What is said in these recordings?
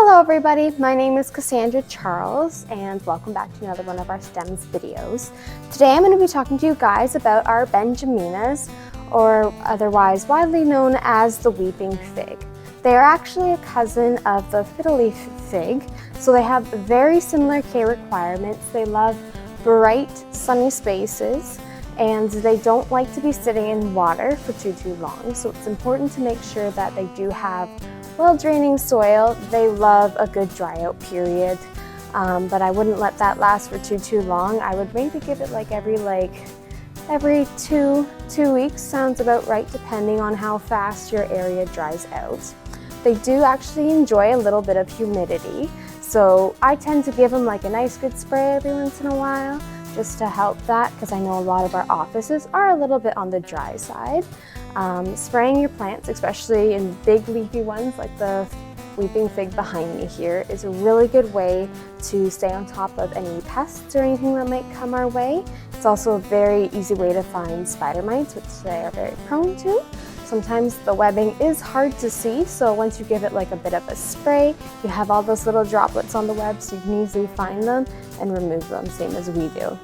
Hello everybody, my name is Cassandra Charles and welcome back to another one of our STEMS videos. Today I'm going to be talking to you guys about our Benjaminas, or otherwise widely known as the weeping fig. They are actually a cousin of the fiddle-leaf fig, so they have very similar care requirements. They love bright sunny spaces and they don't like to be sitting in water for too long, so it's important to make sure that they do have well-draining soil. They love a good dry out period, but I wouldn't let that last for too long. I would maybe give it every two weeks, sounds about right, depending on how fast your area dries out. They do actually enjoy a little bit of humidity, so I tend to give them a nice good spray every once in a while just to help that, because I know a lot of our offices are a little bit on the dry side. Spraying your plants, especially in big leafy ones like the weeping fig behind me here, is a really good way to stay on top of any pests or anything that might come our way. It's also a very easy way to find spider mites, which they are very prone to. Sometimes the webbing is hard to see, so once you give it a bit of a spray, you have all those little droplets on the web, so you can easily find them and remove them, same as we do.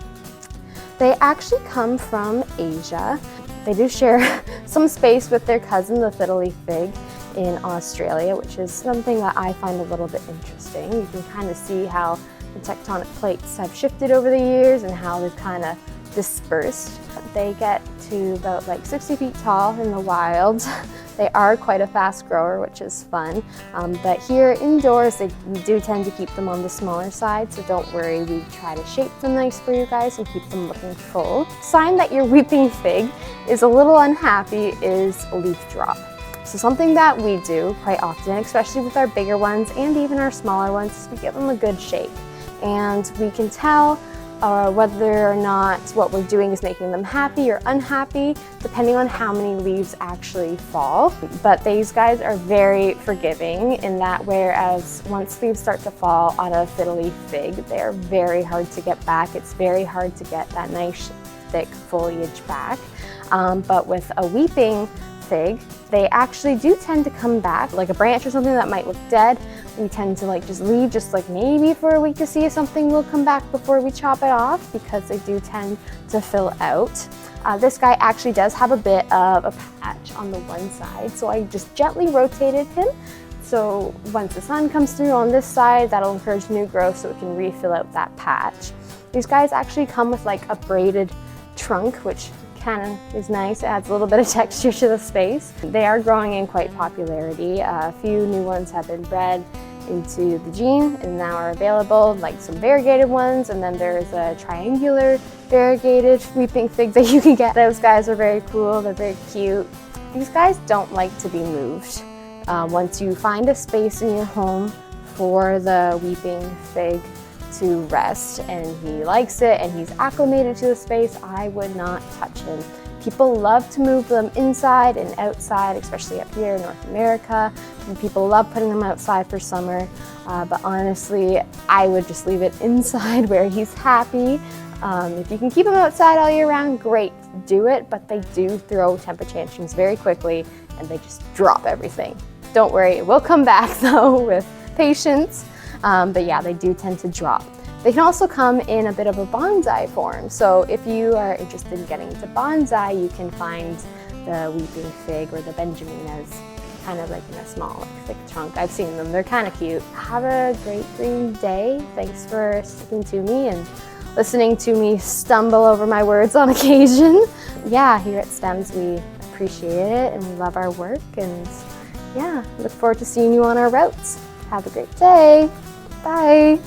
They actually come from Asia. They do share some space with their cousin, the fiddle-leaf fig, in Australia, which is something that I find a little bit interesting. You can kind of see how the tectonic plates have shifted over the years and how they've kind of dispersed. They get to about 60 feet tall in the wild. They are quite a fast grower, which is fun. But here indoors, we do tend to keep them on the smaller side, so don't worry, we try to shape them nice for you guys and keep them looking full. Sign that your weeping fig is a little unhappy is leaf drop. So something that we do quite often, especially with our bigger ones and even our smaller ones, is we give them a good shake. And we can tell whether or not what we're doing is making them happy or unhappy, depending on how many leaves actually fall. But these guys are very forgiving in that, whereas once leaves start to fall on a fiddle-leaf fig, they're very hard to get back. It's very hard to get that nice thick foliage back. But with a weeping fig, they actually do tend to come back. Like a branch or something that might look dead, we tend to just leave maybe for a week to see if something will come back before we chop it off, because they do tend to fill out. This guy actually does have a bit of a patch on the one side, so I just gently rotated him. So once the sun comes through on this side, that'll encourage new growth so it can refill out that patch. These guys actually come with a braided trunk, which kind of is nice. It adds a little bit of texture to the space. They are growing in quite popularity. A few new ones have been bred into the gene and now are available, some variegated ones, and then there's a triangular variegated weeping fig that you can get. Those guys are very cool, they're very cute. These guys don't like to be moved. Once you find a space in your home for the weeping fig to rest and he likes it and he's acclimated to the space, I would not touch him. People love to move them inside and outside, especially up here in North America. And people love putting them outside for summer, but honestly, I would just leave it inside where he's happy. If you can keep them outside all year round, great, do it, but they do throw temper tantrums very quickly and they just drop everything. Don't worry, it will come back though with patience. But yeah, they do tend to drop. They can also come in a bit of a bonsai form. So if you are interested in getting into bonsai, you can find the weeping fig or the Benjaminas kind of in a small, thick trunk. I've seen them, they're kind of cute. Have a great green day. Thanks for sticking to me and listening to me stumble over my words on occasion. Yeah, here at STEMS, we appreciate it and we love our work, and yeah, look forward to seeing you on our routes. Have a great day. Bye.